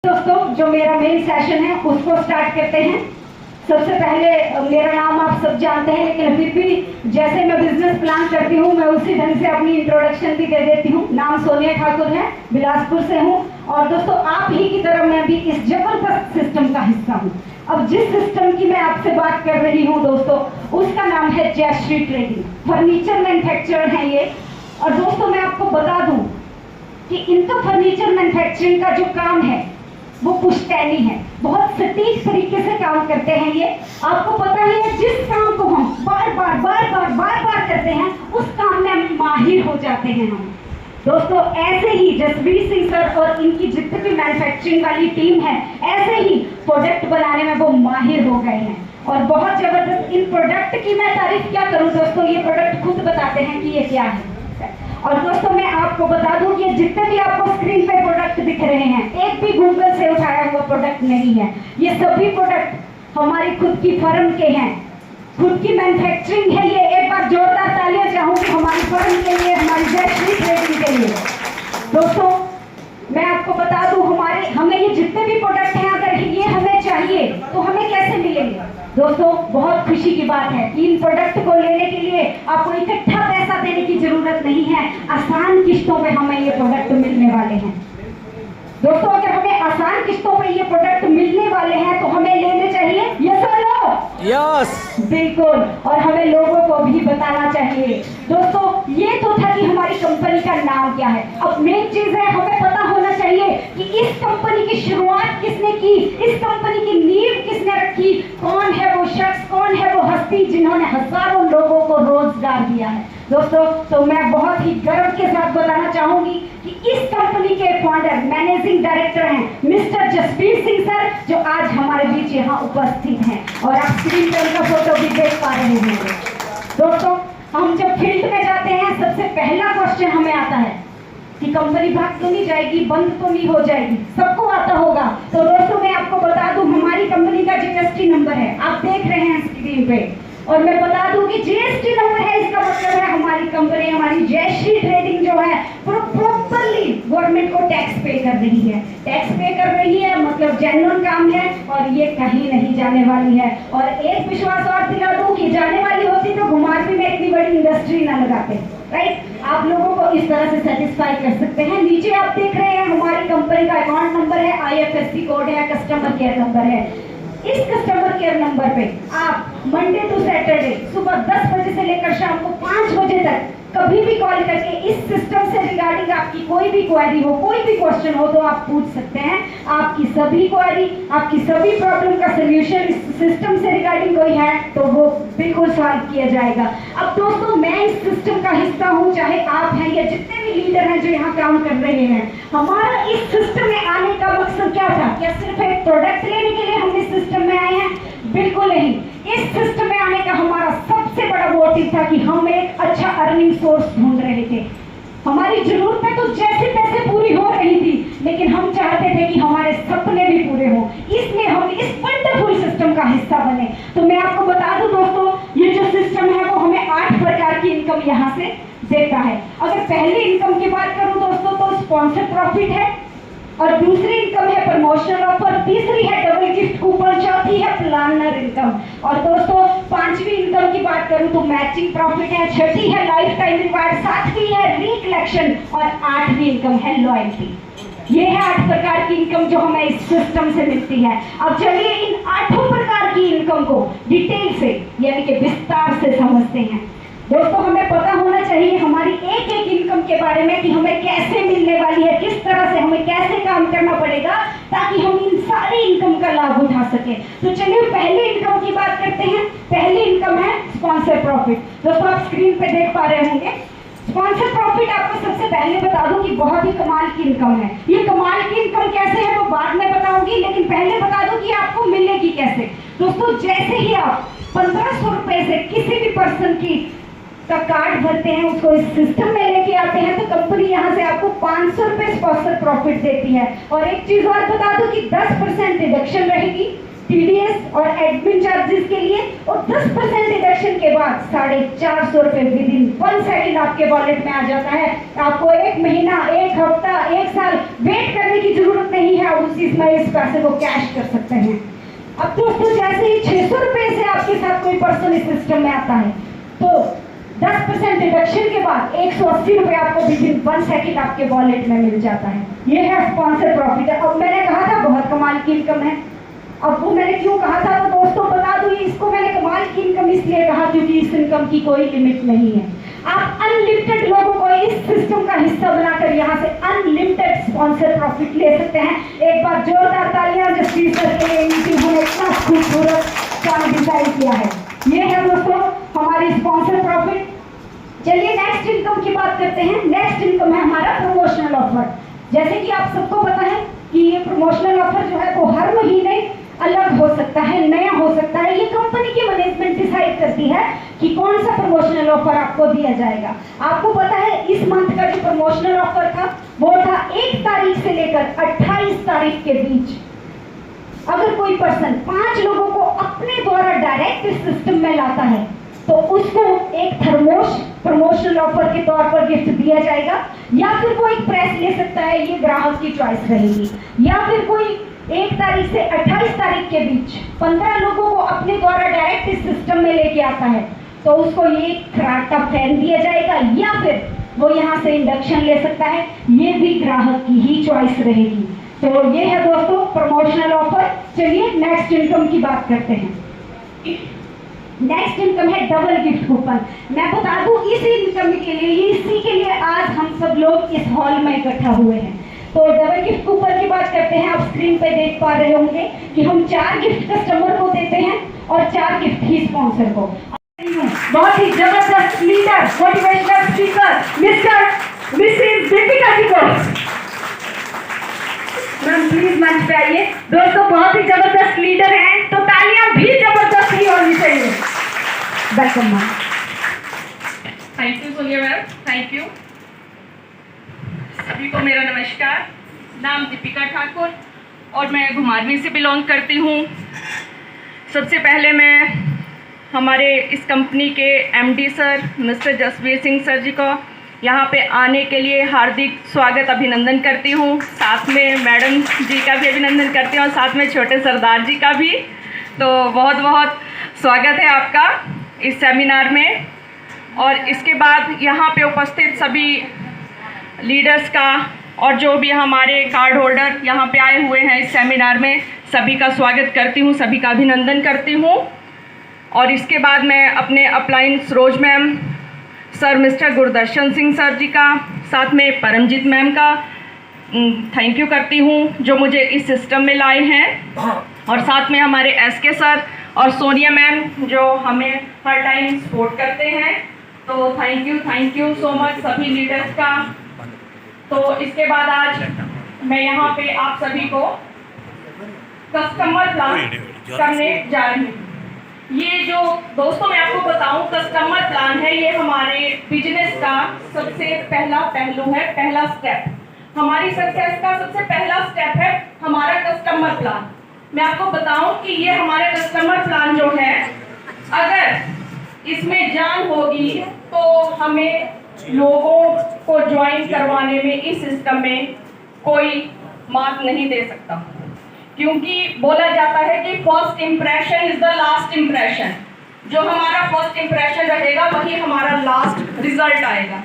दोस्तों, जो मेरा मेन सेशन है उसको स्टार्ट करते हैं। सबसे पहले मेरा नाम आप सब जानते हैं, लेकिन फिर भी जैसे मैं बिजनेस प्लान करती हूँ मैं उसी ढंग से अपनी इंट्रोडक्शन भी दे देती हूँ। नाम सोनिया ठाकुर है, बिलासपुर से हूँ और दोस्तों आप ही की तरह मैं भी इस जबरदस्त सिस्टम का हिस्सा हूँ। अब जिस सिस्टम की मैं आपसे बात कर रही हूँ दोस्तों, उसका नाम है जयश्री ट्रेडिंग। फर्नीचर मैन्युफैक्चरर है ये। और दोस्तों मैं आपको बता दूं कि इनका फर्नीचर मैन्युफैक्चरिंग का जो काम है वो पुश्तैनी है, बहुत सटीक तरीके से काम करते हैं ये। आपको पता ही है, जिस काम को हम बार बार करते हैं उस काम में हम माहिर हो जाते हैं हम। दोस्तों ऐसे ही जसवीर सिंह सर और इनकी जितनी भी मैन्युफैक्चरिंग वाली टीम है, ऐसे ही प्रोडक्ट बनाने में वो माहिर हो गए हैं और बहुत जबरदस्त। इन प्रोडक्ट की मैं तारीफ क्या करूं दोस्तों, ये प्रोडक्ट खुद बताते हैं कि ये क्या है। और दोस्तों मैं आपको बता दूं कि जितने भी आपको स्क्रीन पे प्रोडक्ट दिख रहे हैं, एक भी गूगल से उठाया हुआ प्रोडक्ट नहीं है। ये सभी प्रोडक्ट हमारी खुद की फर्म के हैं, खुद की मैन्युफैक्चरिंग है ये। एक बार जोरदार तालियां चाहूंगी हमारी फर्म के लिए, हमारी जयश्री ट्रेडिंग के लिए। दोस्तों मैं आपको बता दूं, हमें ये जितने भी प्रोडक्ट हैं, अगर ये हमें चाहिए तो हमें कैसे मिलेंगे। दोस्तों बहुत खुशी की बात है कि इन प्रोडक्ट को लेने के लिए आपको इकट्ठा पैसा देने की जरूरत नहीं है, आसान किस्तों पे हमें ये प्रोडक्ट मिलने वाले हैं। दोस्तों अगर हमें आसान किस्तों पे ये प्रोडक्ट मिलने वाले हैं तो हमें लेने चाहिए, यस और नो? यस, बिल्कुल। और हमें लोगों को भी बताना चाहिए। दोस्तों ये तो था कि हमारी कंपनी का नाम क्या है। अब मेन चीज है, हमें पता होना चाहिए कि इस कंपनी की शुरुआत किसने की, इस कंपनी की नींव किसने रखी, कौन है वो शख्स, कौन है वो हस्ती जिन्होंने हजारों लोगों को रोजगार दिया है। दोस्तों तो मैं बहुत ही गर्व के साथ बताना चाहूंगी कि इस कंपनी के फाउंडर मैनेजिंग डायरेक्टर हैं मिस्टर जसवीर सिंह सर, जो आज हमारे बीच यहाँ उपस्थित हैं और आप स्क्रीन पर उनका फोटो भी देख पा रहे होंगे। दोस्तों हम जब फील्ड में जाते हैं, सबसे पहला क्वेश्चन हमें आता है कि कंपनी भाग तो नहीं जाएगी, बंद तो नहीं हो जाएगी, सबको आता होगा। तो दोस्तों मैं आपको बता दूं, हमारी कंपनी का जीएसटी नंबर है, आप देख रहे हैं स्क्रीन पे। और मैं बता दूं कि जीएसटी नंबर है, इसका मतलब है हमारी कंपनी, हमारी जयश्री ट्रेडिंग जो है प्रॉपर्ली गवर्नमेंट को टैक्स पे कर रही है। टैक्स पे कर रही है मतलब जेन्युइन काम है और ये कहीं नहीं जाने वाली है। और एक विश्वास और दिला दूं कि जाने वाली होती तो घुमारवी में इतनी बड़ी इंडस्ट्री ना लगाते, राइट। आप लोगों को इस तरह से सेटिस्फाई कर सकते हैं। नीचे आप देख रहे हैं हमारी कंपनी का अकाउंट नंबर है, IFSC कोड है, कस्टमर केयर नंबर है। इस कस्टमर केयर नंबर पे आप मंडे टू सैटरडे सुबह 10 बजे से लेकर शाम को 5 बजे तक कभी भी कॉल करके इस सिस्टम से रिगार्डिंग आपकी कोई भी क्वेरी हो, कोई भी क्वेश्चन हो तो आप पूछ सकते हैं। आपकी सभी क्वेरी, आपकी सभी प्रॉब्लम का सोल्यूशन इस सिस्टम से रिगार्डिंग कोई है तो वो बिल्कुल सॉल्व किया जाएगा। अब दोस्तों मैं इस सिस्टम का हिस्सा हूँ, चाहे आप हैं या जितने भी लीडर हैं जो यहाँ काम कर रहे हैं। हमारा इस सिस्टम में आने का मकसद क्या था? क्या सिर्फ एक प्रोडक्ट लेने के लिए हम इस सिस्टम में आए हैं? बिल्कुल नहीं। इस सिस्टम में आने का हमारा सबसे बड़ा मोटिव था कि हम एक अच्छा अर्निंग सोर्स ढूंढ रहे थे। हमारी जरूरतें तो जैसे तैसे पूरी हो रही थी, लेकिन हम चाहते थे कि हमारे सपने भी पूरे हो, इसलिए हम इस वंडरफुल सिस्टम का हिस्सा बने। तो मैं आपको बता दूं दोस्तों, ये जो सिस्टम है वो हमें 8 प्रकार की इनकम यहाँ से देता है। अगर पहली इनकम की बात करूं दोस्तों तो स्पॉन्सर प्रॉफिट है, और दूसरी इनकम है प्रमोशनल ऑफर, तीसरी है डबल गिफ्ट कूपन, चौथी है प्लानर इनकम, और दोस्तों पांचवी इनकम की बात करूं तो मैचिंग प्रॉफिट है, छठी है लाइफ टाइम रिवार्ड, सातवीं है रिकलेक्शन और आठवीं इनकम है लॉयल्टी। ये है 8 प्रकार की इनकम जो हमें इस सिस्टम से मिलती है। अब चलिए इन 8 प्रकार की इनकम को डिटेल से यानी कि विस्तार से समझते हैं। दोस्तों हमें पता होना चाहिए हमारी एक एक इनकम के बारे में कि हमें कैसे मिलने वाली है, किस तरह से हमें कैसे काम करना पड़ेगा ताकि हम इन सारी इनकम का लाभ उठा सके। तो चलिए पहली इनकम की बात करते हैं। पहली इनकम है स्पॉन्सर प्रॉफिट। दोस्तों आप स्क्रीन पे देख पा रहे होंगे स्पॉन्सर प्रॉफिट। आपको सबसे पहले बता दूं कि बहुत ही कमाल की इनकम है। ये कमाल की इनकम कैसे है वो बाद में बताऊंगी, लेकिन पहले बता दूं कि आपको मिलेगी कैसे। दोस्तों जैसे ही आप 1500 रुपए से किसी भी पर्सन की का कार्ड भरते हैं, उसको इस सिस्टम में लेके आते हैं, तो कंपनी यहाँ से आपको 500 रुपए स्पॉन्सर प्रॉफिट देती है। और एक चीज और बता दूं कि 10% डिडक्शन रहेगी TDS और एडमिन चार्जेस के लिए, और 10% डिडक्शन के बाद 450 रुपए विद इन 1 सेकंड आपके वॉलेट में आ जाता है। आपको 1 महीना, 1 हफ्ता, 1 साल वेट करने की जरूरत नहीं है, आप उसी समय इस पैसे को कैश कर सकते हैं। अब दोस्तों जैसे ही 600 रुपए से आपके साथ कोई पर्सन इस सिस्टम में आता है तो 10% डिडक्शन के बाद 180 रुपए आपको विद इन 1 सेकंड आपके वॉलेट में मिल जाता है। ये है स्पॉन्सर प्रॉफिट। अब मैंने कहा था बहुत कमाल की इनकम है। अब वो मैंने क्यों कहा था तो दोस्तों बता दूं, इसको मैंने कमाल की इनकम इसलिए कहा क्योंकि इस इनकम की कोई लिमिट नहीं है। आप अनलिमिटेड लोगों को इस सिस्टम का हिस्सा बनाकर यहाँ से अनलिमिटेड स्पॉन्सर प्रॉफिट ले सकते हैं। एक बार जोरदार तालियां जसवीर सर के लिए, ने इतना खूबसूरत काम डिजाइन किया है। ये है दोस्तों हमारी स्पॉन्सर प्रॉफिट। चलिए नेक्स्ट इनकम की बात करते हैं। नेक्स्ट इनकम है हमारा प्रमोशनल ऑफर। जैसे कि आप सबको पता है कि ये प्रमोशनल ऑफर जो है वो हर महीने अलग हो सकता है, नया हो सकता है। ये कंपनी की मैनेजमेंट डिसाइड करती है कि कौन सा प्रमोशनल ऑफर आपको दिया जाएगा। आपको पता है इस मंथ का जो प्रमोशनल ऑफर था वो था 1 तारीख से लेकर 28 तारीख के बीच। अगर कोई पर्सन 5 लोगों को अपने द्वारा डायरेक्ट इस सिस्टम में लाता है तो उसको एक थर्मोस प्रमोशनल ऑफर के तौर पर गिफ्ट दिया जाएगा, या फिर कोई प्रेस ले सकता है, ये ग्राहक की चॉइस रहेगी। या फिर कोई 1 तारीख से 28 तारीख के बीच 15 लोगों को अपने द्वारा डायरेक्ट इस सिस्टम में लेके आता है तो उसको ये खराटा फैन दिया जाएगा, या फिर वो यहाँ से इंडक्शन ले सकता है। ये भी ग्राहक की ही चॉइस रहेगी। तो ये है दोस्तों प्रमोशनल ऑफर। चलिए नेक्स्ट इनकम की बात करते हैं। नेक्स्ट इनकम है डबल गिफ्ट कूपन। मैं बता दूं इसी इनकम के लिए, इसी के लिए आज हम सब लोग इस हॉल में इकट्ठा हुए हैं। तो डबल गिफ्ट कूपन की बात करते हैं। आप स्क्रीन पे देख पा रहे होंगे कि हम 4 गिफ्ट कस्टमर को देते हैं और 4 गिफ्ट ही स्पॉन्सर को। बहुत ही जबरदस्त leader, motivational speaker Mrs Deepika ji को मैम प्लीज मंच पे आइए। दोस्तों बहुत ही जबरदस्त लीडर हैं तो तालियां भी जबरदस्त ही होनी चाहिए। Welcome ma'am. Thank you Sonia ma'am, thank you. सभी को मेरा नमस्कार। नाम दीपिका ठाकुर और मैं घुमारवीं से बिलोंग करती हूँ। सबसे पहले मैं हमारे इस कंपनी के MD sir Mr Jasvir Singh sir ji को यहाँ पे आने के लिए हार्दिक स्वागत अभिनंदन करती हूँ। साथ में मैडम जी का भी अभिनंदन करती हूँ और साथ में छोटे सरदार जी का भी। तो बहुत बहुत स्वागत है आपका इस सेमिनार में। और इसके बाद यहाँ पे उपस्थित सभी लीडर्स का और जो भी हमारे कार्ड होल्डर यहाँ पे आए हुए हैं इस सेमिनार में, सभी का स्वागत करती हूँ, सभी का अभिनंदन करती हूँ। और इसके बाद मैं अपने upline Saroj ma'am, sir Mr Gurdarshan Singh sir ji का, साथ में परमजीत मैम का थैंक यू करती हूँ जो मुझे इस सिस्टम में लाए हैं। और साथ में हमारे एसके सर और सोनिया मैम जो हमें हर टाइम सपोर्ट करते हैं। तो थैंक यू सो मच सभी लीडर्स का। तो इसके बाद आज मैं यहाँ पे आप सभी को कस्टमर प्लान करने जा रही हूँ। ये जो दोस्तों मैं आपको बताऊं कस्टमर प्लान है, ये हमारे बिजनेस का सबसे पहला पहलू है, पहला स्टेप। हमारी सक्सेस का सबसे पहला स्टेप है हमारा कस्टमर प्लान। मैं आपको बताऊं कि ये हमारा कस्टमर प्लान जो है, अगर इसमें जान होगी तो हमें लोगों को ज्वाइन करवाने में इस सिस्टम में कोई मात नहीं दे सकता। क्योंकि बोला जाता है कि first impression is the last impression. जो हमारा फर्स्ट इम्प्रेशन रहेगा वही हमारा लास्ट रिजल्ट आएगा।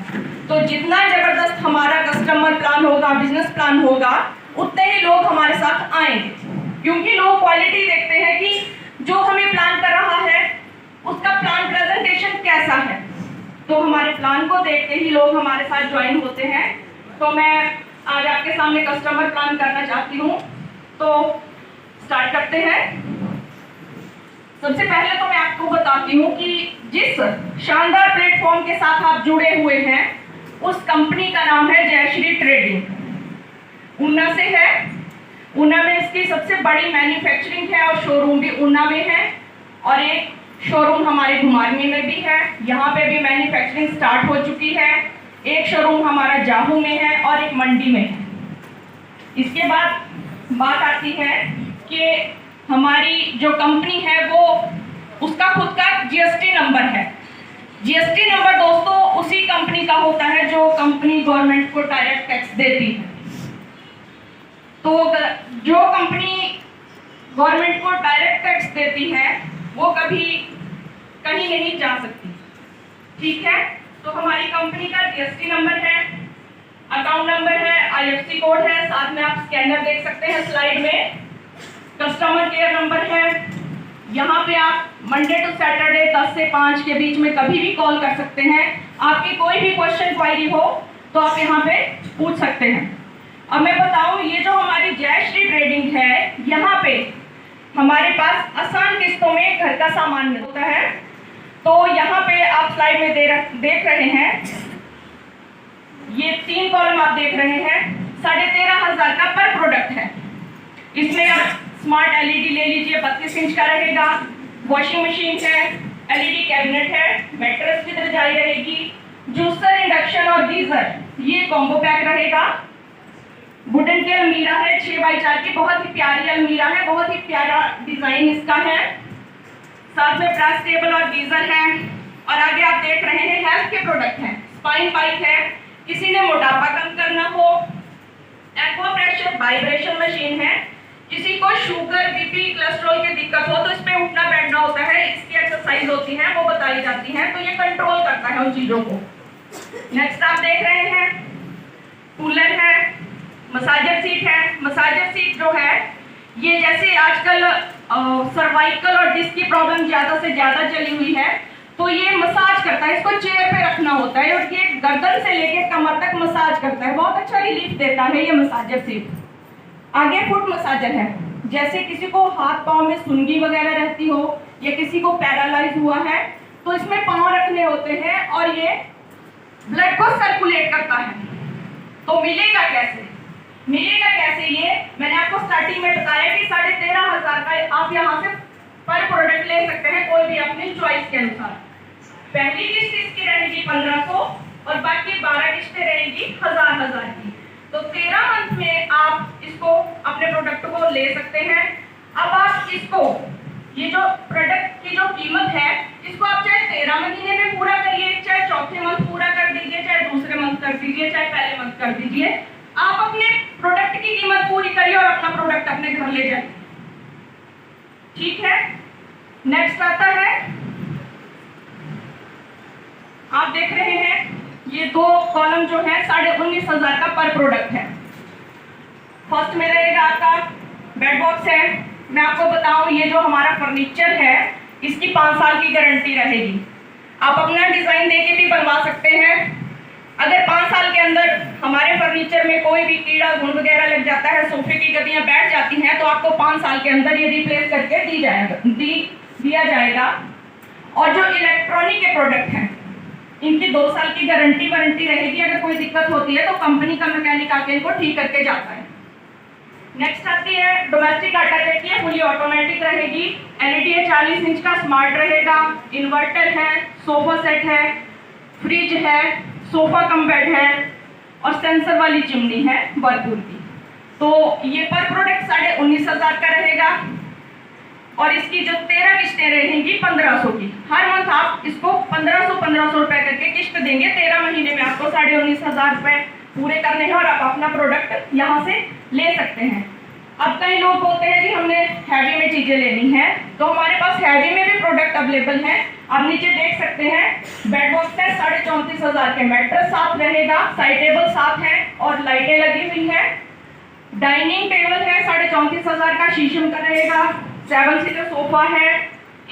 तो जितना जबरदस्त हमारा कस्टमर प्लान होगा, बिजनेस प्लान होगा, उतने ही लोग हमारे साथ आएंगे। क्योंकि लोग क्वालिटी देखते हैं कि जो हमें प्लान कर रहा है उसका प्लान प्रेजेंटेशन कैसा है। तो हमारे प्लान को देख के ही लोग हमारे साथ ज्वाइन होते हैं। तो मैं आज आपके सामने कस्टमर प्लान करना चाहती हूँ। तो स्टार्ट करते हैं। सबसे पहले तो मैं आपको बताती हूँ कि जिस शानदार प्लेटफॉर्म के साथ आप जुड़े हुए हैं उस कंपनी का नाम है जयश्री ट्रेडिंग। ऊना से है। ऊना में इसकी सबसे बड़ी मैन्युफैक्चरिंग है और शोरूम भी ऊना में है, और एक शोरूम हमारे घुमारवीं में भी है। यहाँ पे भी मैन्युफैक्चरिंग स्टार्ट हो चुकी है। एक शोरूम हमारा जाहू में है और एक मंडी में है। इसके बाद बात आती है कि हमारी जो कंपनी है वो उसका खुद का जीएसटी नंबर है। जीएसटी नंबर दोस्तों उसी कंपनी का होता है जो कंपनी गवर्नमेंट को डायरेक्ट टैक्स देती है। तो जो कंपनी गवर्नमेंट को डायरेक्ट टैक्स देती है वो कभी कहीं नहीं जा सकती, ठीक है। तो हमारी कंपनी का जीएसटी नंबर है, अकाउंट नंबर है, आईएफएससी कोड है, साथ में आप स्कैनर देख सकते हैं स्लाइड में, कस्टमर केयर नंबर है। यहाँ पे आप मंडे टू सैटरडे 10 से 5 के बीच में कभी भी कॉल कर सकते हैं। आपकी कोई भी क्वेश्चन क्वायरी हो तो आप यहाँ पे पूछ सकते हैं। अब मैं बताऊँ, ये जो हमारी जयश्री ट्रेडिंग है, यहाँ पे हमारे पास आसान किस्तों में घर का सामान मिलता है। तो यहाँ पे आप स्लाइड में देख रहे हैं, ये 3 कॉलम आप देख रहे हैं, 13,500 का पर प्रोडक्ट है। इसमें आप स्मार्ट एलईडी ले लीजिए, 32 इंच का रहेगा, वॉशिंग मशीन है, एलईडी कैबिनेट है, मैट्रेस की रजाई रहेगी, जूसर, इंडक्शन और गीजर ये कॉम्बो पैक रहेगा। वुडन की अलमीरा है 6x4 की, बहुत ही प्यारी अलमीरा है, बहुत ही प्यारा डिजाइन इसका है। साथ में ब्रश टेबल और गीजर है। और आगे आप देख रहे हैं हेल्थ के प्रोडक्ट हैं, स्पाइन बाइक है, किसी ने मोटापा कम करना हो, एक्वा प्रेशर वाइब्रेशन मशीन है, किसी को शुगर, बीपी, कोलेस्ट्रॉल की दिक्कत हो तो इस पे उठना बैठना होता है, इसकी एक्सरसाइज होती है, वो बताई जाती है, तो ये कंट्रोल करता है उन चीजों को। नेक्स्ट आप देख रहे हैं कूलर है, मसाजर सीट है। मसाजर सीट जो है ये जैसे आजकल सर्वाइकल और डिस्क की प्रॉब्लम ज्यादा से ज्यादा चली हुई है, तो ये मसाज करता है, इसको चेयर पे रखना होता है और ये गर्दन से लेके कमर तक मसाज करता है, बहुत अच्छा रिलीफ देता है ये मसाजर सीट। आगे फुट मसाजर है, जैसे किसी को हाथ पांव में सुनगी वगैरह रहती हो या किसी को पैरालाइज हुआ है तो इसमें पांव रखने होते हैं और ये ब्लड को सर्कुलेट करता है। तो मिलेगा कैसे ये मैंने आपको स्टार्टिंग में बताया कि 13,500 का आप यहाँ से पर प्रोडक्ट ले सकते हैं, कोई भी अपनी चॉइस के अनुसार। पहली किस्त इसकी रहेगी 1500 और बाकी 12 किस्तें रहेगी 1000 की। तो 13 मंथ में आप इसको अपने प्रोडक्ट को ले सकते हैं। अब आप इसको ये जो प्रोडक्ट की जो कीमत है इसको आप चाहे 13 महीने में पूरा करिए, चाहे चौथे मंथ पूरा कर दीजिए, चाहे दूसरे मंथ कर दीजिए, चाहे पहले मंथ कर दीजिए, आप अपने प्रोडक्ट की कीमत पूरी करिए और अपना प्रोडक्ट अपने घर ले जाइए, ठीक है। नेक्स्ट आता है, आप देख रहे हैं ये 2 कॉलम जो है 19,500 का पर प्रोडक्ट है। फर्स्ट में रहेगा आपका बेड बॉक्स है। मैं आपको बताऊं ये जो हमारा फर्नीचर है इसकी 5 साल की गारंटी रहेगी। आप अपना डिजाइन देके भी बनवा सकते हैं। अगर 5 साल के अंदर हमारे फर्नीचर में कोई भी कीड़ा घुन वगैरह लग जाता है, सोफे की गद्दियां बैठ जाती हैं, तो आपको 5 साल के अंदर ये रिप्लेस करके दिया जाएगा। और जो इलेक्ट्रॉनिक के प्रोडक्ट हैं इनकी 2 साल की गारंटी वारंटी रहेगी। अगर कोई दिक्कत होती है तो कंपनी का मैकेनिक आके इनको ठीक करके जाता है। नेक्स्ट आती है डोमेस्टिक आटा चक्की है, फुली ऑटोमेटिक रहेगी, एलईडी है, 40 इंच का, स्मार्ट रहेगा, इन्वर्टर है, सोफा सेट है, फ्रिज है, सोफा कम बेड है और सेंसर वाली चिमनी है वर्लपूल की। तो ये पर प्रोडक्ट 19,500 का रहेगा और इसकी जो 13 किस्तें रहेंगी 1500 की। हर मंथ आप इसको 1500 रुपए करके किस्त देंगे। 13 महीने में आपको 19,500 रुपए पूरे करने हैं और आप अपना प्रोडक्ट यहाँ से ले सकते हैं। अब कई लोग बोलते हैं कि हमने हैवी में चीजें लेनी है, तो हमारे पास हैवी में भी प्रोडक्ट अवेलेबल है। आप नीचे देख सकते हैं बेड बॉक्स है 34,500 के, मैट्रेस साथ रहेगा, साइड टेबल साथ है और लाइटें लगी हुई है। डाइनिंग टेबल है 34,500 का, शीशम का रहेगा, 7 सीटर सोफा है,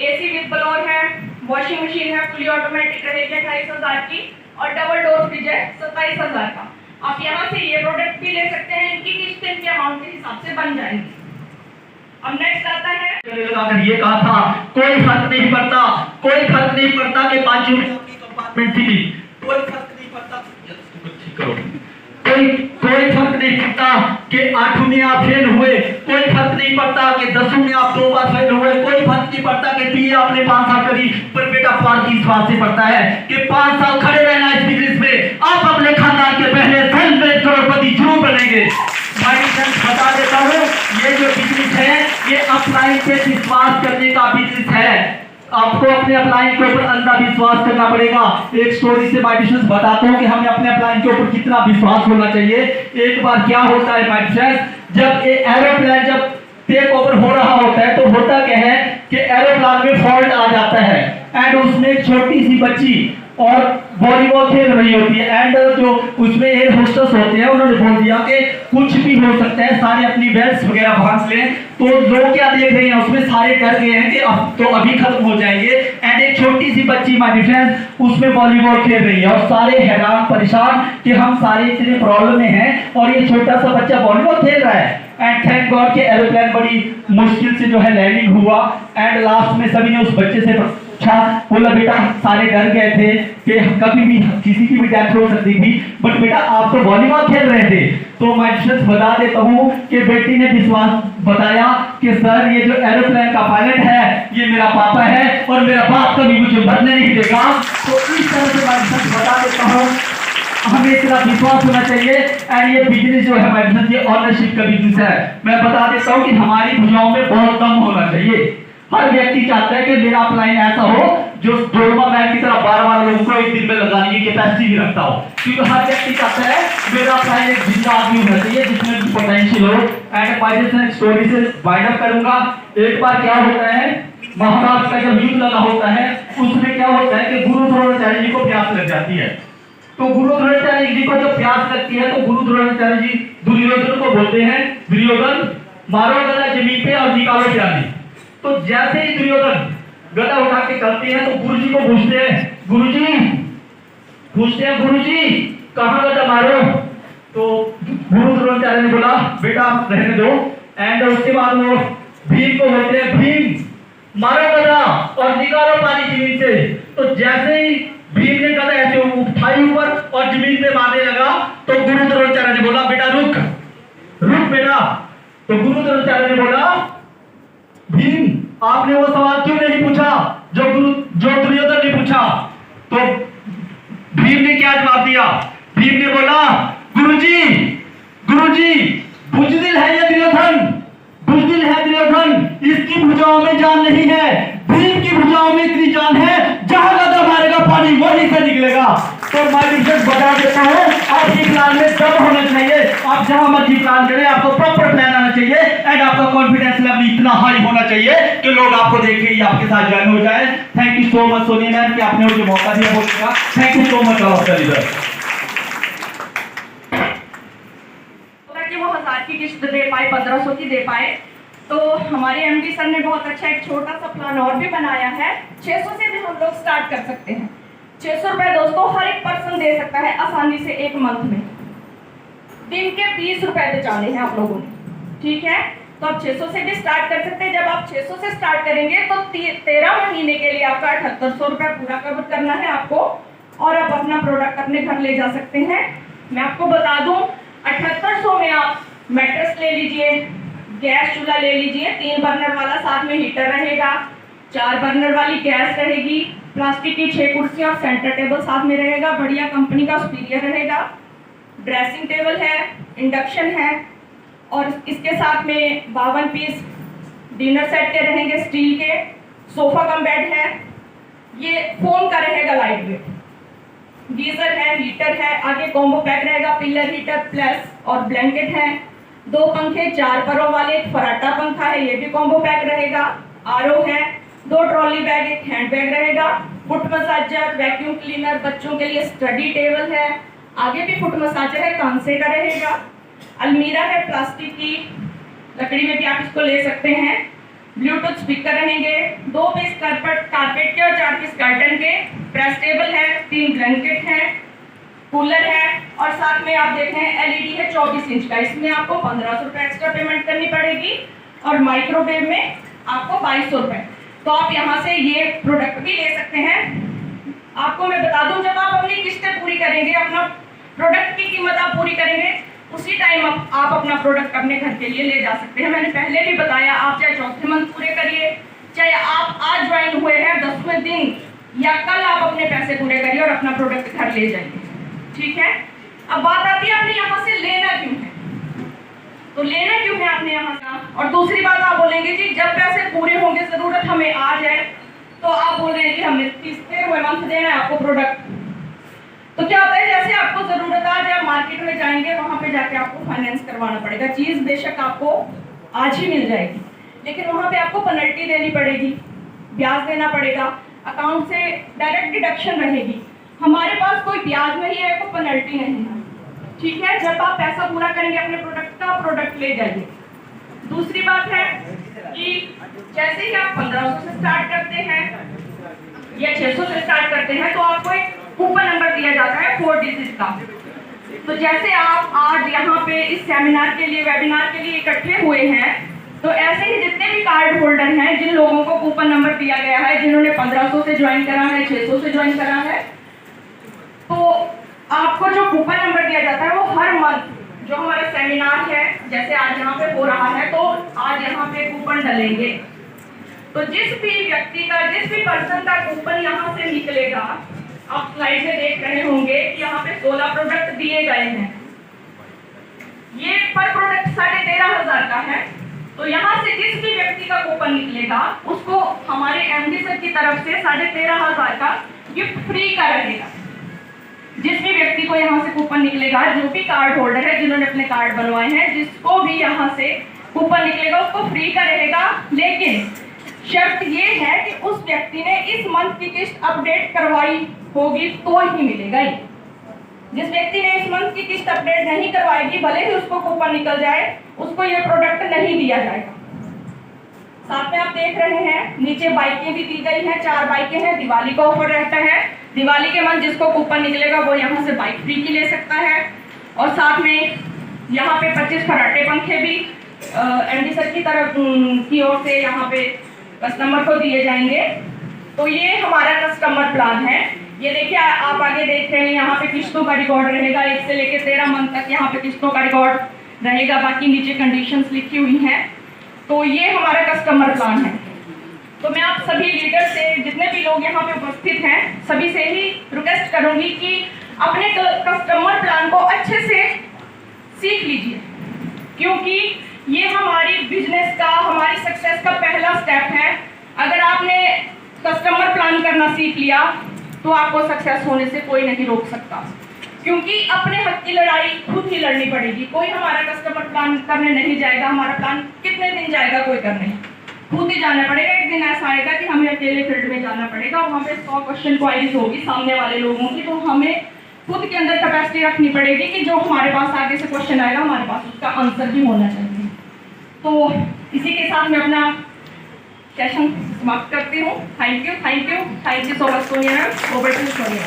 एसी विद ब्लोअर है, वॉशिंग मशीन है, फुली ऑटोमेटिक रहेगी 28,000 की और डबल डोर फ्रिज है 27,000 का। आप यहाँ से ये प्रोडक्ट भी ले सकते हैं, इनकी किस्त इनके अमाउंट के हिसाब से बन जाएगी। अब नेक्स्ट आता है, लगाकर ये कहा था कोई फर्क नहीं पड़ता, कोई फर्क नहीं पड़ता कि 5 कंपार्टमेंट थी, कोई फर्क नहीं पड़ता, कोई फर्क नहीं पड़ता कि 8वीं में आप फेल हुए, कोई फर्क नहीं पड़ता कि 10वीं में आप 2 बार फेल हुए, कोई फर्क नहीं पड़ता कि बीए आपने 5 साल करी, पर बेटा फर्क इस बात से पड़ता है कि 5 साल खड़े रहना इस बिजनेस में, आप अपने खानदान के पहले धन में करोड़पति जरूर बनेंगे। भाई बता देता हूँ, ये जो बिजनेस है ये अपलाइन पे विश्वास करने का बिजनेस है। आपको अपने अपलाइन के ऊपर अंधा विश्वास करना पड़ेगा। एक स्टोरी से माय डियर्स बताता हूँ कि हमें अपने अपलाइन के ऊपर कितना विश्वास होना चाहिए। एक बार क्या होता है माय डियर्स, जब ये एरोप्लेन जब टेक ओवर हो रहा होता है तो होता क्या है कि एरोप्लेन में फॉल्ट आ जाता है एंड उसमें एक छोटी सी बच्ची और वॉलीबॉल खेल रही होती है एंड जो उसमें एयर होस्टेस होते हैं उन्होंने बोल दिया कि कुछ भी हो सकता है, सारे अपनी बेल्ट वगैरह भांस लें। तो लोग क्या देख रहे हैं उसमें, सारे डर गए हैं कि अब तो अभी खत्म हो जाएंगे एंड एक छोटी सी बच्ची माय डिफरेंस उसमें वॉलीबॉल खेल रही है और सारे हैरान परेशान कि हम सारे इतने प्रॉब्लम में हैं और ये छोटा सा बच्चा वॉलीबॉल खेल रहा है। एंड थैंक गॉड के एरोप्लेन बड़ी मुश्किल से जो है लैंडिंग हुआ एंड लास्ट में सभी ने उस बच्चे से पूछा, बोला बेटा सारे डर गए थे कि कभी भी किसी की भी डेथ हो सकती थी, बट बेटा आप तो वॉलीबॉल खेल रहे थे। तो मैं जस्ट बता देता हूँ कि बेटी ने विश्वास बताया कि सर ये जो एरोप्लेन का पायलट है ये मेरा पापा है और मेरा बाप कभी मुझे मरने नहीं देगा। तो इस तरह से मैं जस्ट बता देता हूँ हमें इतना विश्वास होना चाहिए एंड ये बिजनेस जो है हमारे साथ ये ऑनरशिप का बिजनेस है। मैं बता देता हूँ कि हमारी भुजाओं में बहुत दम होना चाहिए। हर व्यक्ति चाहता है कि मेरा अपलाइन ऐसा हो जो डोरमा मैन की तरह बार-बार लोगों को एक दिन में लगाने की कैपेसिटी भी रखता हो, क्योंकि हर व्यक्ति चाहता है मेरा अपलाइन एक जिंदा आदमी होना चाहिए जिसमें पोटेंशियल हो। एंड मैं स्टोरी से वाइंड अप करूंगा। एक बार क्या होता है, महाभारत का जब युद्ध लगा होता है उसमें क्या होता है कि गुरु द्रोणाचार्य जी को प्यास लग जाती है। तो गुरु द्रोणाचार्य जी को जब प्यास लगती है तो गुरु द्रोणाचार्य जी दुर्योधन को बोलते हैं, दुर्योधन मारो गदा जमीन पे और निकालो प्याली। तो जैसे ही दुर्योधन गदा उठा के चलते हैं तो गुरुजी को पूछते हैं, गुरुजी कहां गदा मारो। तो गुरु द्रोणाचार्य ने बोला बेटा रहने दो। एंड उसके बाद वो भीम को बोलते हैं, भीम मारो गदा और निकालो पानी जमीन से। तो जैसे ही भीम ने गदा ऐसे उठाई ऊपर और जमीन पे मारने लगा तो गुरु द्रोणाचार्य ने बोला बेटा रुक बेटा। तो गुरु द्रोणाचार्य ने बोला भीम आपने वो सवाल क्यों नहीं पूछा जो दुर्योधन ने पूछा। तो भीम ने क्या जवाब दिया, भीम ने बोला गुरुजी बुजदिल है ये दुर्योधन, इसकी भुजाओं में जान नहीं है, भीम की भुजाओं में इतनी जान है जहां गदा मारेगा पानी वहीं से निकलेगा। तो मैं विशेष बता देता हूँ आपकी प्लान में दम होना चाहिए। आप जहां मर्जी प्लान करें आपको प्रॉपर प्लान आना चाहिए एंड आपका कॉन्फिडेंस लेवल इतना हाई होना चाहिए कि लोग आपको देख के ही आपके साथ ज्वाइन हो जाए। Thank you so much Sonia ma'am कि आपने मुझे मौका दिया बोलने का। Thank you so much of leader. वो 1000 की किस्त दे पाए, 1500 की दे पाए। तो हमारे एमडी सर ने बहुत अच्छा एक छोटा सा प्लान और भी बनाया है। 600 से भी हम लोग स्टार्ट कर सकते हैं। 600 रुपए दोस्तों हर एक पर्सन दे सकता है आसानी से एक मंथ में। दिन के 20 रुपए बचाने हैं आप लोगों ने, ठीक है। तो आप 600 से भी स्टार्ट कर सकते हैं। जब आप 600 से स्टार्ट करेंगे तो 13 महीने के लिए आपका 7800 रुपए पूरा कवर करना है आपको और आप अपना प्रोडक्ट अपने घर ले जा सकते हैं। मैं आपको बता दूं 7800 में आप मैट्रेस ले लीजिए, गैस चूल्हा ले लीजिए, 3 बर्नर वाला साथ में हीटर रहेगा, 4 बर्नर वाली गैस रहेगी, प्लास्टिक की 6 कुर्सियां और सेंटर टेबल साथ में रहेगा, बढ़िया कंपनी का सुपीरियर रहेगा, ड्रेसिंग टेबल है, इंडक्शन है और इसके साथ में 52 पीस डिनर सेट के रहेंगे स्टील के, सोफा कम बेड है, ये फोम का रहेगा लाइट वेट, गीजर है, हीटर है, आगे कॉम्बो पैक रहेगा, पिलर हीटर प्लस और ब्लैंकेट है, 2 पंखे 4 परों वाले, एक फराटा पंखा है ये भी कॉम्बो पैक रहेगा, आरओ है, 2 ट्रॉली बैग, एक हैंड बैग रहेगा, फुट मसाजर, वैक्यूम क्लीनर, बच्चों के लिए स्टडी टेबल है, आगे भी फुट मसाजर है, कांसे का रहेगा, अलमीरा है प्लास्टिक की, लकड़ी में भी आप इसको ले सकते हैं, ब्लूटूथ स्पीकर रहेंगे, 2 पीस कारपेट के और 4 पीस कर्टन के, प्रेस टेबल है, 3 ब्लैंकेट है, कूलर है और साथ में आप देखें एलईडी है 24 इंच का, इसमें आपको 1500 रुपये एक्स्ट्रा पेमेंट करनी पड़ेगी और माइक्रोवेव में आपको 2200 रुपये। तो आप यहाँ से ये प्रोडक्ट भी ले सकते हैं। आपको मैं बता दूं जब आप अपनी किस्तें पूरी करेंगे, अपना प्रोडक्ट की कीमत आप पूरी करेंगे, उसी टाइम आप अपना प्रोडक्ट अपने घर के लिए ले जा सकते हैं। मैंने पहले भी बताया आप चाहे चौथे मंथ पूरे करिए, चाहे आप आज ज्वाइन हुए हैं 10वें दिन या कल आप अपने पैसे पूरे करिए और अपना प्रोडक्ट घर ले जाइए, ठीक है। अब बात आती है आपने यहाँ से लेना क्यों है। तो लेना क्यों है आपने यहाँ का? और दूसरी बात आप बोलेंगे जी जब पैसे पूरे होंगे, जरूरत हमें आ जाए, तो आप बोल रहे हैं कि हमें 30 मंथ देना है आपको प्रोडक्ट। तो क्या होता है, जैसे आपको जरूरत आ जाए मार्केट में जाएंगे, वहां पे जाके आपको फाइनेंस करवाना पड़ेगा। चीज बेशक आपको आज ही मिल जाएगी, लेकिन वहां पे आपको पेनल्टी देनी पड़ेगी, ब्याज देना पड़ेगा, अकाउंट से डायरेक्ट डिडक्शन रहेगी। हमारे पास कोई ब्याज नहीं है, कोई पेनल्टी नहीं है, ठीक है। जब आप पैसा पूरा करेंगे अपने प्रोडक्ट का, प्रोडक्ट ले जाइए। दूसरी बात है कि जैसे ही आप 1500 से स्टार्ट करते हैं या 600 से स्टार्ट करते हैं, तो आपको एक कूपन नंबर दिया जाता है 4 डिजिट का। तो जैसे आप आज यहाँ पे इस सेमिनार के लिए, वेबिनार के लिए इकट्ठे हुए हैं, तो ऐसे ही जितने भी कार्ड होल्डर हैं, जिन लोगों को कूपन नंबर दिया गया है, जिन्होंने 1500 से ज्वाइन करा है, 600 से ज्वाइन करा है, तो आपको जो कूपन नंबर दिया जाता है वो हर मंथ जो हमारा सेमिनार है, जैसे आज यहाँ पे हो रहा है, तो आज यहाँ पे कूपन डलेंगे। तो जिस भी व्यक्ति का, जिस भी पर्सन का कूपन यहाँ से निकलेगा, आप स्लाइड में देख रहे होंगे कि यहाँ पे 16 प्रोडक्ट दिए गए हैं। ये पर प्रोडक्ट 13,500 का है। तो यहाँ से जिस भी व्यक्ति का कूपन निकलेगा, उसको हमारे एमडी सर की तरफ से 13,500 का गिफ्ट फ्री का रहेगा। जिस भी व्यक्ति को यहाँ से कूपन निकलेगा, जो भी कार्ड होल्डर है, जिन्होंने अपने कार्ड बनवाए हैं, जिसको भी यहाँ से कूपन निकलेगा उसको फ्री का रहेगा। लेकिन शर्त ये है कि उस व्यक्ति ने इस मंथ की किस्त अपडेट करवाई होगी तो ही मिलेगा ये। जिस व्यक्ति ने इस मंथ की किस्त अपडेट नहीं करवाएगी, भले ही उसको कूपन निकल जाए, उसको ये प्रोडक्ट नहीं दिया जाएगा। साथ में आप देख रहे हैं नीचे बाइकें भी दी गई हैं, 4 बाइकें हैं। दिवाली का ऑफर रहता है, दिवाली के मंथ जिसको कूपन निकलेगा वो यहाँ से बाइक फ्री की ले सकता है। और साथ में यहाँ पे 25 फराटे पंखे भी एमडी सर की तरफ की ओर से यहाँ पे कस्टमर को दिए जाएंगे। तो ये हमारा कस्टमर प्लान है। ये देखिए आप आगे देख रहे हैं, यहाँ पे किस्तों का रिकॉर्ड रहेगा, 1 से लेकर 13 मंथ तक यहाँ पे किस्तों का रिकॉर्ड रहेगा। बाकी नीचे कंडीशंस लिखी हुई हैं। तो ये हमारा कस्टमर प्लान है। तो मैं आप सभी लीडर से, जितने भी लोग यहाँ पे उपस्थित हैं, सभी से ही रिक्वेस्ट करूंगी कि अपने कस्टमर प्लान को अच्छे से सीख लीजिए, क्योंकि ये हमारी बिजनेस का, हमारी सक्सेस का पहला स्टेप है। अगर आपने कस्टमर प्लान करना सीख लिया तो आपको सक्सेस होने से कोई नहीं रोक सकता, क्योंकि अपने हक की लड़ाई खुद ही लड़नी पड़ेगी। कोई हमारा कस्टमर प्लान करने नहीं जाएगा। हमारा प्लान कितने दिन जाएगा कोई करने, खुद ही जाना पड़ेगा। एक दिन ऐसा आएगा कि हमें अकेले फील्ड में जाना पड़ेगा, वहाँ पे 100 क्वेश्चन क्वारीज होगी सामने वाले लोगों की। तो हमें खुद के अंदर कैपेसिटी रखनी पड़ेगी कि जो हमारे पास आगे से क्वेश्चन आएगा, हमारे पास उसका आंसर भी होना चाहिए। तो इसी के साथ मैं अपना सेशन समाप्त करती हूँ। Thank you so much Sonia ma'am. Over to Sonia.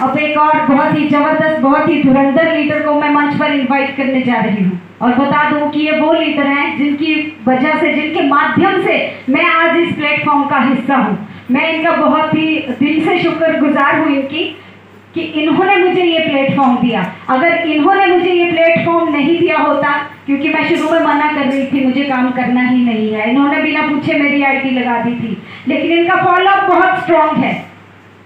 अब एक और बहुत ही जबरदस्त, बहुत ही धुरंधर लीडर को मैं मंच पर इनवाइट करने जा रही हूँ। और बता दूं कि ये वो लीडर हैं जिनकी वजह से, जिनके माध्यम से मैं आज इस प्लेटफॉर्म का हिस्सा हूँ। मैं इनका बहुत ही दिल से शुक्रगुजार हूँ इनकी कि इन्होंने मुझे ये प्लेटफॉर्म दिया। अगर इन्होंने मुझे ये प्लेटफॉर्म नहीं दिया होता, क्योंकि मैं शुरू में मना कर रही थी, मुझे काम करना ही नहीं है, इन्होंने बिना पूछे मेरी आईडी लगा दी थी, लेकिन इनका फॉलोअप बहुत स्ट्रांग है।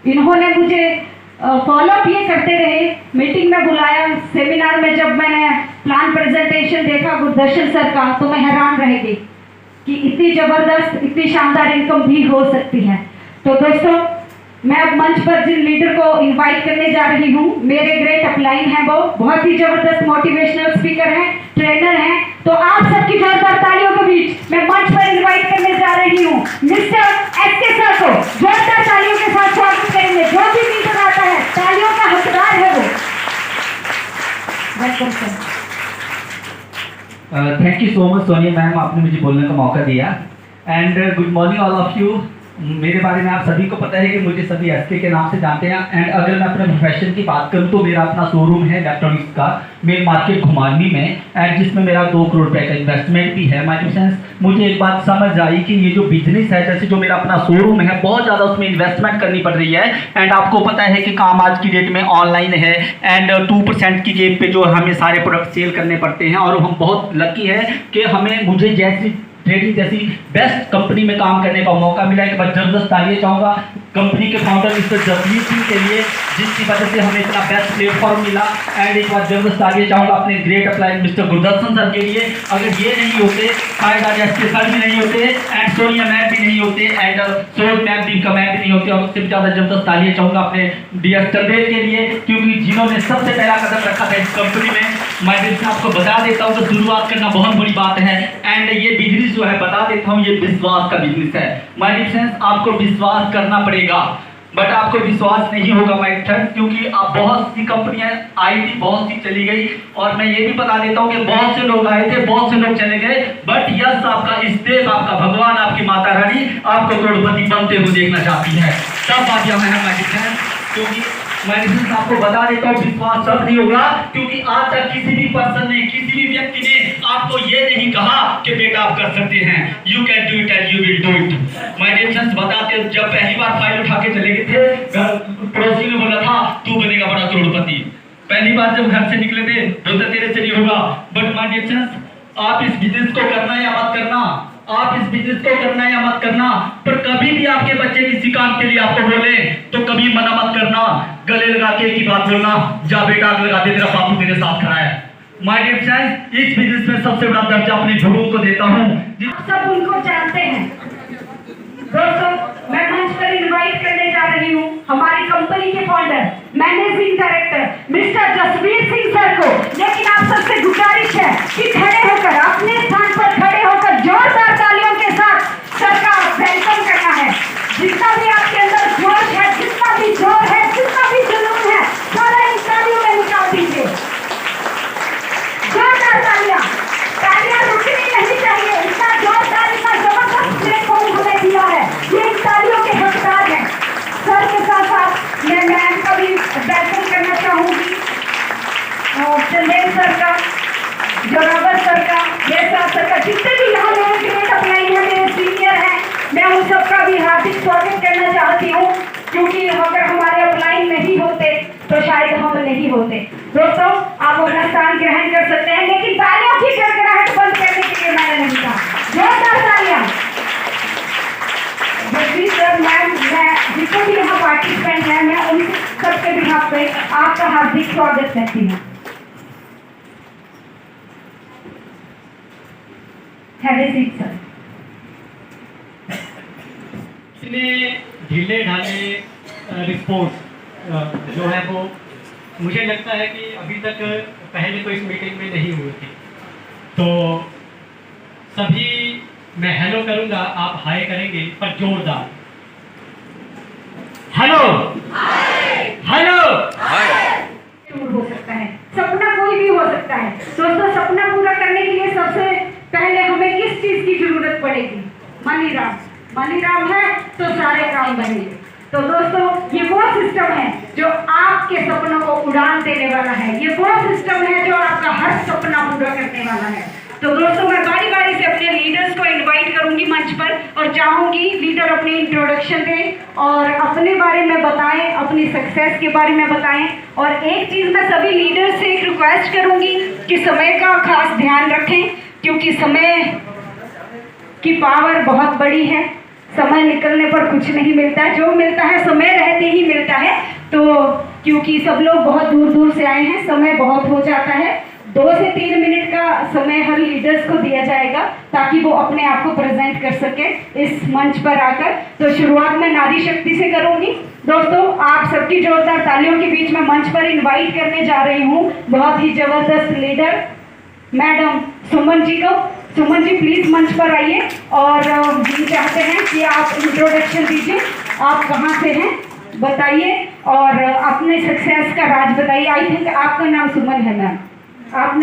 इन्होंने मुझे फॉलोअप ये करते रहे, मीटिंग में बुलाया, सेमिनार में जब मैंने प्लान प्रेजेंटेशन देखा गुरदर्शन सर का, तो मैं हैरान रह गई कि इतनी जबरदस्त, इतनी शानदार इनकम भी हो सकती है। तो दोस्तों, मैं अब मंच पर जिन लीडर को इनवाइट करने जा रही हूँ, मेरे ग्रेट अपलाइन हैं, वो बहुत ही जबरदस्त मोटिवेशनल स्पीकर हैं, ट्रेनर हैं। तो आप सबकी जोरदार तालियों के बीच मैं मंच पर इनवाइट करने जा रही हूँ मिस्टर एसके सर को। जोरदार तालियों के साथ स्वागत करेंगे। जो भी लीडर आता है तालियों का हकदार है वो। Welcome sir. Thank you so much Sonia ma'am, आपने मुझे बोलने का मौका दिया। And good morning all of you. मेरे बारे में आप सभी को पता है कि मुझे सभी एसके के नाम से जानते हैं। एंड अगर मैं अपने प्रोफेशन की बात करूं तो मेरा अपना शोरूम है इलेक्ट्रॉनिक्स का, मेन मार्केट घुमारवी में, एंड जिसमें मेरा 2 करोड़ रुपए का इन्वेस्टमेंट भी है। माय सेंस मुझे एक बात समझ आई कि ये जो बिजनेस है, जैसे जो मेरा अपना शोरूम है, बहुत ज़्यादा उसमें इन्वेस्टमेंट करनी पड़ रही है। एंड आपको पता है कि काम आज की डेट में ऑनलाइन है, एंड 2% की जेब पे जो हमें सारे प्रोडक्ट सेल करने पड़ते हैं। और हम बहुत लकी है कि मुझे जैसी ट्रेडिंग जैसी बेस्ट कंपनी में काम करने का मौका मिला है। एक बार जबरदस्त तालियां चाहूँगा कंपनी के फाउंडर मिस्टर जसवीर सिंह के लिए, जिसकी वजह से हमें इतना बेस्ट प्लेटफॉर्म मिला। एंड एक बार जबरदस्त आगे चाहूँगा अपने great applied mister Gurdarshan sir के लिए। अगर ये नहीं होते, शायद आज एसके सर भी नहीं होते, एंड सोनिया मैम भी नहीं होते, and shows ma'am Deepika ma'am भी नहीं होते। और उससे भी ज़्यादा जबरदस्त तालियां चाहूँगा अपने डीएस चंदेल के लिए, क्योंकि जिन्होंने सबसे पहला कदम रखा था इस कंपनी में। मैं आपको बता देता हूँ कि शुरुआत करना बहुत बड़ी बात है। एंड ये बिजनेस जो है, बता देता हूँ, ये विश्वास का बिजनेस है। माय डियर फ्रेंड्स, आपको विश्वास करना पड़ेगा, बट आपको विश्वास नहीं होगा माय फ्रेंड्स, क्योंकि आप बहुत सी कंपनियां आई थी, बहुत सी चली गई। और मैं ये भी बता देता हूँ कि बहुत से लोग आए थे, बहुत से लोग चले गए, बट यस आपका इस देव, आपका भगवान, आपकी माता रानी आपको करोड़पति बनते हुए देखना चाहती है। तब बात यह है माय डियर फ्रेंड्स, क्योंकि मैं आपको बता देता हूँ विश्वास सब नहीं होगा, क्योंकि आज तक किसी भी पर्सन ने, किसी भी व्यक्ति ने आपको ये नहीं कहा कि बेटा आप कर सकते हैं, you can do it and you will do it. My dear friends, बताते जब पहली बार फाइल उठा के चले गए थे, पड़ोसी ने बोला था तू बनेगा बड़ा करोड़पति। पहली बार जब घर से निकले थे तो तेरे से नहीं होगा। बट माय डियर फ्रेंड्स, आप इस बिजनेस को करना या मत करना, आप इस बिजनेस को करना या मत करना, पर कभी भी आपके बच्चे किसी काम के लिए आपको बोले तो कभी मना मत करना। गले लगा के एक ही बात बोलना, जा बेटा आग लगा दे, तेरा बापू तेरे साथ खड़ा है। माय डियर फ्रेंड्स, इस बिजनेस में सबसे बड़ा दर्जा अपने गुरु को देता हूँ। सब उनको जानते हैं। दोस्तों, मैं मंच पर इनवाइट करने जा रही हूँ हमारी कंपनी के founder, managing director mister Jasvir Singh sir को। लेकिन आप सबसे गुजारिश है कि खड़े होकर, अपने स्थान पर खड़े होकर जोरदार तालियों के साथ सर का वेलकम करना है। जितना भी आपके अंदर जोश है, जितना भी जोर है, जितना भी जुनून है, सारा इन तालियों में निकाल दीजिए। जोरदार तालियां, तालियां रुकनी नहीं चाहिए। इतना जोरदार, इतना जबरदस्त प्लेटफॉर्म हमें दिया है, ये इन तालियों के हकदार हैं। सर के साथ साथ मैं मैम का भी वेलकम करना चाहूँगी, चंदेल सर का, जोरावर सर का, जयसा सर का, जितने भी यहाँ मेरे ग्रेट अप्लाइड हैं, मेरे सीनियर हैं, मैं उन सबका भी हार्दिक स्वागत करना चाहती हूँ, क्योंकि अगर हमारे अप्लाइड नहीं होते तो शायद हम नहीं होते। दोस्तों, आप अपना स्थान ग्रहण कर सकते हैं, लेकिन तालियों की गड़गड़ाहट बंद करने के लिए मैंने नहीं कहा। जोरदार तालियां। जगदीश सर, मैम, मैं जितने भी यहाँ पार्टिसिपेंट हैं, मैं उन सबके बिहाफ पे आपका हार्दिक स्वागत करती हूँ। Have a seat sir. इतने ढीले ढाले रिस्पॉन्स जो है वो मुझे लगता है कि अभी तक पहले तो इस मीटिंग में नहीं हुए थे। तो सभी मैं हेलो करूंगा, आप हाय करेंगे, पर जोरदार। हेलो, हेलो, हो सकता है, सपना कोई भी हो सकता है। दोस्तों, सपना पूरा करने के लिए सबसे पहले हमें किस चीज की जरूरत पड़ेगी? मनीराम। मनीराम है तो सारे काम बनेंगे। तो दोस्तों, ये वो सिस्टम है जो आपके सपनों को उड़ान देने वाला है। ये वो सिस्टम है जो आपका हर सपना पूरा करने वाला है। तो दोस्तों, मैं बारी बारी से अपने लीडर्स को इनवाइट करूंगी मंच पर, और चाहूंगी लीडर अपनी इंट्रोडक्शन दें और अपने बारे में बताएं, अपनी सक्सेस के बारे में बताएं। और एक चीज मैं सभी लीडर्स से एक रिक्वेस्ट करूंगी कि समय का खास ध्यान रखें, क्योंकि समय की पावर बहुत बड़ी है। समय निकलने पर कुछ नहीं मिलता है, जो मिलता है समय रहते ही मिलता है। तो क्योंकि सब लोग बहुत दूर दूर से आए हैं, समय बहुत हो जाता है। 2 से 3 मिनट का समय हर लीडर्स को दिया जाएगा, ताकि वो अपने आप को प्रेजेंट कर सके इस मंच पर आकर। तो शुरुआत मैं नारी शक्ति से करूंगी। दोस्तों, आप सबकी जोरदार तालियों के बीच में मंच पर इनवाइट करने जा रही हूँ बहुत ही जबरदस्त लीडर मैडम सुमन जी को। सुमन जी प्लीज मंच पर आइए, और हम चाहते हैं कि आप इंट्रोडक्शन दीजिए। आप कहाँ से हैं बताइए, और अपने सक्सेस का राज बताइए। आई थिंक आपका नाम सुमन है मैम। आपने